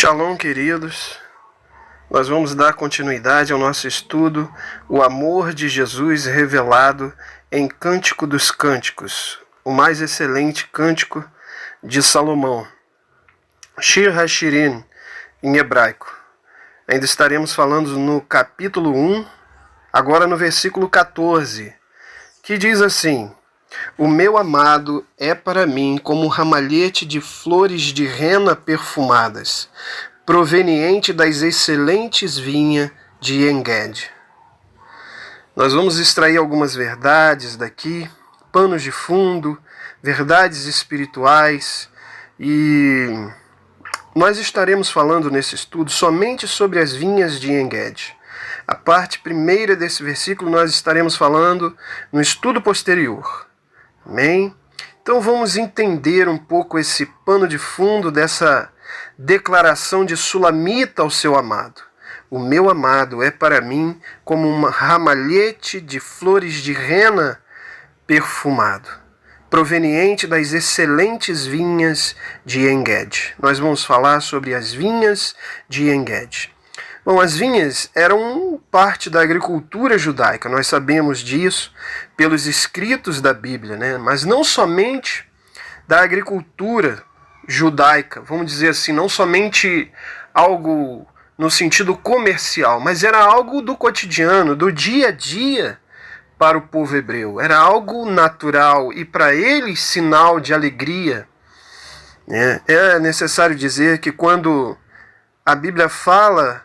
Shalom, queridos. Nós vamos dar continuidade ao nosso estudo, o amor de Jesus revelado em Cântico dos Cânticos, o mais excelente cântico de Salomão, Shir HaShirim, em hebraico. Ainda estaremos falando no capítulo 1, agora no versículo 14, que diz assim: O meu amado é para mim como um ramalhete de flores de rena perfumadas, proveniente das excelentes vinhas de En-Gedi. Nós vamos extrair algumas verdades daqui, panos de fundo, verdades espirituais, e nós estaremos falando nesse estudo somente sobre as vinhas de En-Gedi. A parte primeira desse versículo nós estaremos falando no estudo posterior. Amém? Então vamos entender um pouco esse pano de fundo dessa declaração de Sulamita ao seu amado. O meu amado é para mim como um ramalhete de flores de rena perfumado, proveniente das excelentes vinhas de En-Gedi. Nós vamos falar sobre as vinhas de En-Gedi. Bom, as vinhas eram parte da agricultura judaica, nós sabemos disso pelos escritos da Bíblia, né? Mas não somente da agricultura judaica, vamos dizer assim, não somente algo no sentido comercial, mas era algo do cotidiano, do dia a dia para o povo hebreu. Era algo natural e para eles sinal de alegria. É necessário dizer que quando a Bíblia fala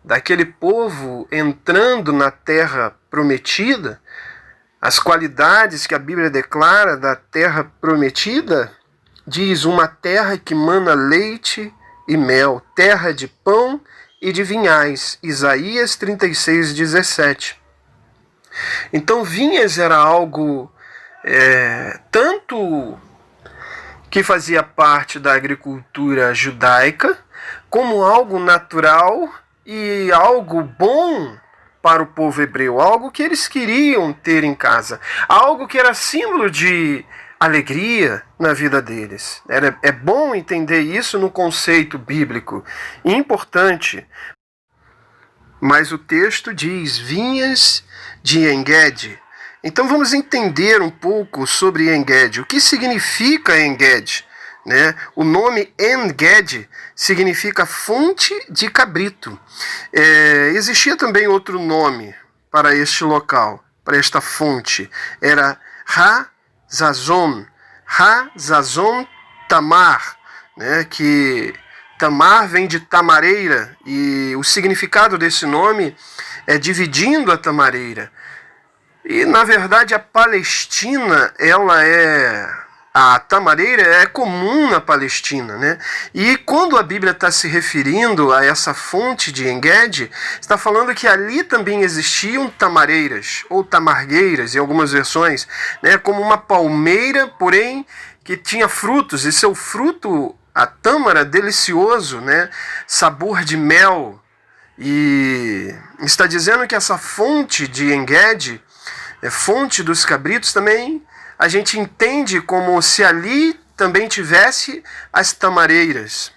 daquele povo entrando na terra prometida, as qualidades que a Bíblia declara da terra prometida, diz uma terra que mana leite e mel, terra de pão e de vinhais, Isaías 36:17. Então vinhas era algo tanto que fazia parte da agricultura judaica, como algo natural e algo bom para o povo hebreu, algo que eles queriam ter em casa, algo que era símbolo de alegria na vida deles. É bom entender isso no conceito bíblico, importante. Mas o texto diz vinhas de En-Gedi. Então vamos entender um pouco sobre En-Gedi. O que significa En-Gedi? O nome En-Gedi significa fonte de cabrito. Existia também outro nome para este local, para esta fonte. Era Ha-Zazon Tamar, que Tamar vem de tamareira, e o significado desse nome é dividindo a tamareira. E, na verdade, a Palestina, a tamareira é comum na Palestina, E quando a Bíblia está se referindo a essa fonte de En-Gedi, está falando que ali também existiam tamareiras, ou tamargueiras, em algumas versões, como uma palmeira, porém, que tinha frutos, e seu fruto, a tâmara, delicioso, sabor de mel. E está dizendo que essa fonte de En-Gedi, fonte dos cabritos, também a gente entende como se ali também tivesse as tamareiras.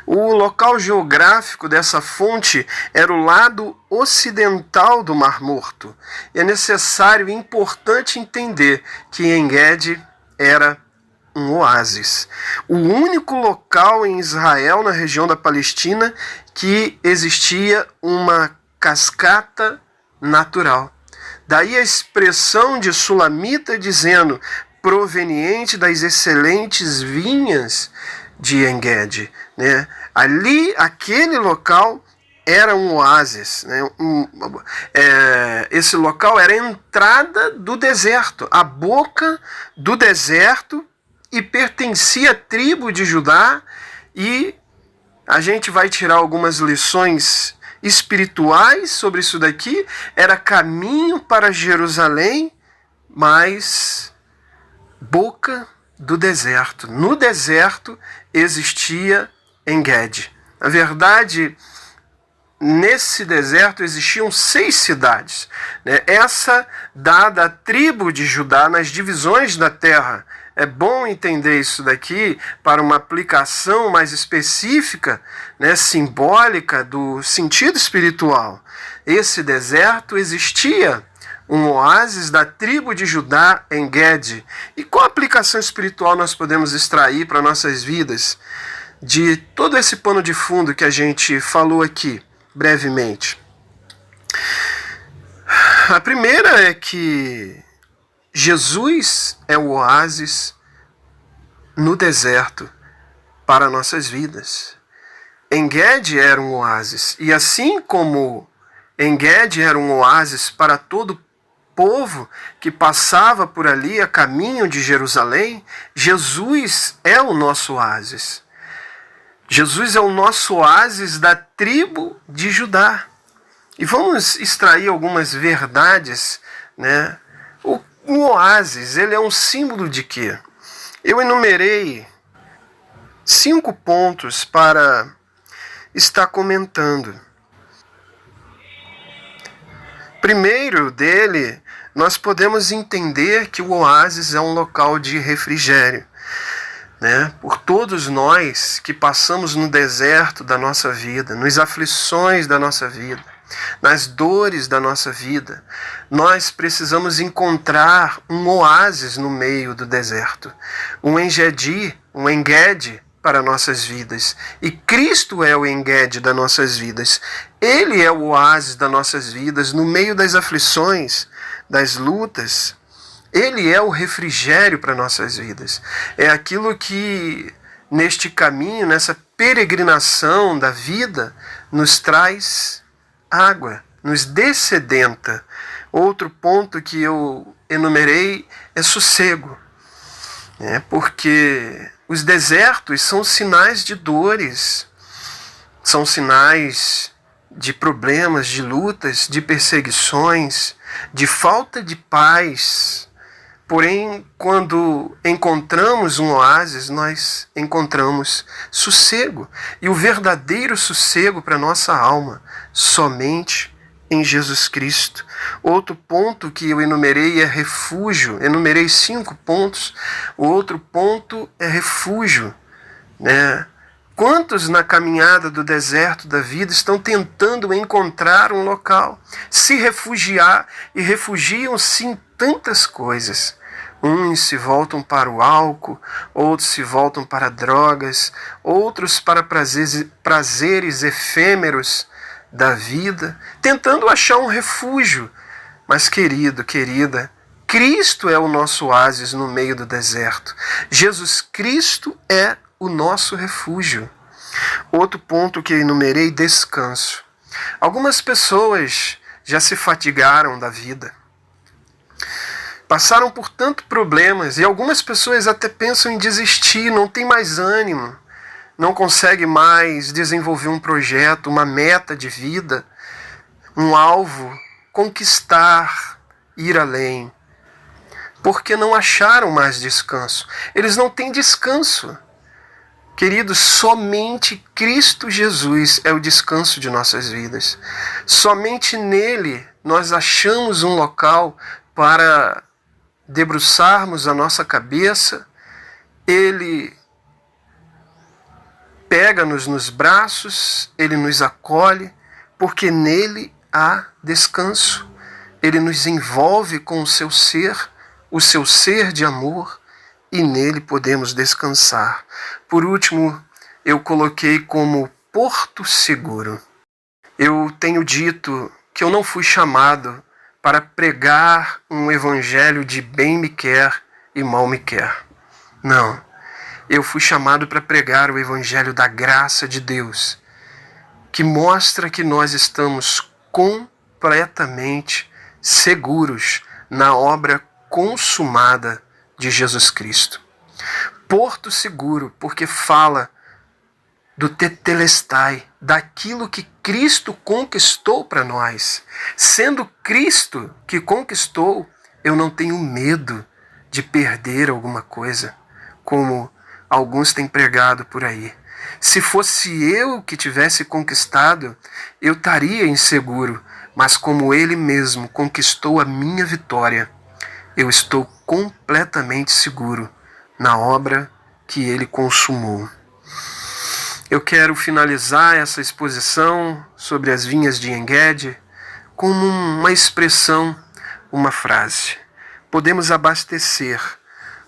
O local geográfico dessa fonte era o lado ocidental do Mar Morto. É necessário e importante entender que En-Gedi era um oásis. O único local em Israel, na região da Palestina, que existia uma cascata natural. Daí a expressão de Sulamita dizendo proveniente das excelentes vinhas de En-Gedi. Ali, aquele local era um oásis. Esse local era a entrada do deserto, a boca do deserto, e pertencia à tribo de Judá, e a gente vai tirar algumas lições espirituais sobre isso daqui. Era caminho para Jerusalém, mas boca do deserto. No deserto existia En-Gedi. Na verdade, nesse deserto existiam 6 cidades. Essa dada à tribo de Judá nas divisões da terra é bom entender isso daqui para uma aplicação mais específica, né, simbólica do sentido espiritual. Esse deserto existia um oásis da tribo de Judá em Gede. E qual aplicação espiritual nós podemos extrair para nossas vidas de todo esse pano de fundo que a gente falou aqui brevemente? A primeira é que Jesus é o oásis no deserto para nossas vidas. En-Gedi era um oásis, e assim como En-Gedi era um oásis para todo povo que passava por ali a caminho de Jerusalém, Jesus é o nosso oásis. Jesus é o nosso oásis da tribo de Judá. E vamos extrair algumas verdades, né? O oásis, ele é um símbolo de quê? Eu enumerei 5 pontos para estar comentando. Primeiro dele, nós podemos entender que o oásis é um local de refrigério, né? Por todos nós que passamos no deserto da nossa vida, nas aflições da nossa vida, nas dores da nossa vida, nós precisamos encontrar um oásis no meio do deserto, um En-Gedi para nossas vidas. E Cristo é o En-Gedi das nossas vidas. Ele é o oásis das nossas vidas no meio das aflições, das lutas. Ele é o refrigério para nossas vidas. É aquilo que neste caminho, nessa peregrinação da vida, nos traz água, nos dessedenta. Outro ponto que eu enumerei é sossego, né? Porque os desertos são sinais de dores, são sinais de problemas, de lutas, de perseguições, de falta de paz. Porém, quando encontramos um oásis, nós encontramos sossego. E o verdadeiro sossego para nossa alma, somente em Jesus Cristo. Outro ponto que eu enumerei é refúgio. Enumerei 5 pontos. O outro ponto é refúgio, né? Quantos na caminhada do deserto da vida estão tentando encontrar um local, se refugiar, e refugiam-se em tantas coisas. Uns se voltam para o álcool, outros se voltam para drogas, outros para prazeres efêmeros da vida, tentando achar um refúgio. Mas, querido, querida, Cristo é o nosso oásis no meio do deserto. Jesus Cristo é o nosso refúgio. Outro ponto que eu enumerei, descanso. Algumas pessoas já se fatigaram da vida, passaram por tantos problemas, e algumas pessoas até pensam em desistir, não tem mais ânimo, não consegue mais desenvolver um projeto, uma meta de vida, um alvo, conquistar, ir além, porque não acharam mais descanso. Eles não têm descanso. Queridos, somente Cristo Jesus é o descanso de nossas vidas. Somente nele nós achamos um local para debruçarmos a nossa cabeça. Ele pega-nos nos braços, ele nos acolhe, porque nele há descanso. Ele nos envolve com o seu ser de amor, e nele podemos descansar. Por último, eu coloquei como porto seguro. Eu tenho dito que eu não fui chamado para pregar um evangelho de bem me quer e mal me quer. Não. Eu fui chamado para pregar o evangelho da graça de Deus, que mostra que nós estamos completamente seguros na obra consumada de Jesus Cristo. Porto seguro, porque fala do tetelestai, daquilo que Cristo conquistou para nós. Sendo Cristo que conquistou, eu não tenho medo de perder alguma coisa, como alguns têm pregado por aí. Se fosse eu que tivesse conquistado, eu estaria inseguro, mas como Ele mesmo conquistou a minha vitória, eu estou completamente seguro na obra que ele consumou. Eu quero finalizar essa exposição sobre as vinhas de En-Gedi como uma expressão, uma frase. Podemos abastecer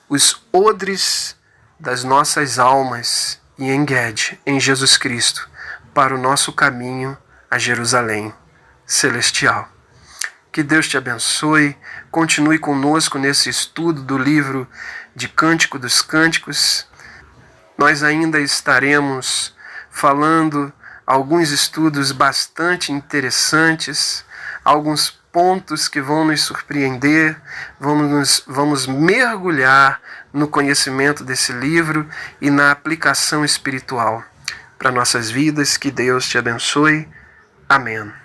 os odres das nossas almas em En-Gedi, em Jesus Cristo, para o nosso caminho a Jerusalém celestial. Que Deus te abençoe, continue conosco nesse estudo do livro de Cântico dos Cânticos. Nós ainda estaremos falando alguns estudos bastante interessantes, alguns pontos que vão nos surpreender, vamos mergulhar no conhecimento desse livro e na aplicação espiritual para nossas vidas. Que Deus te abençoe. Amém.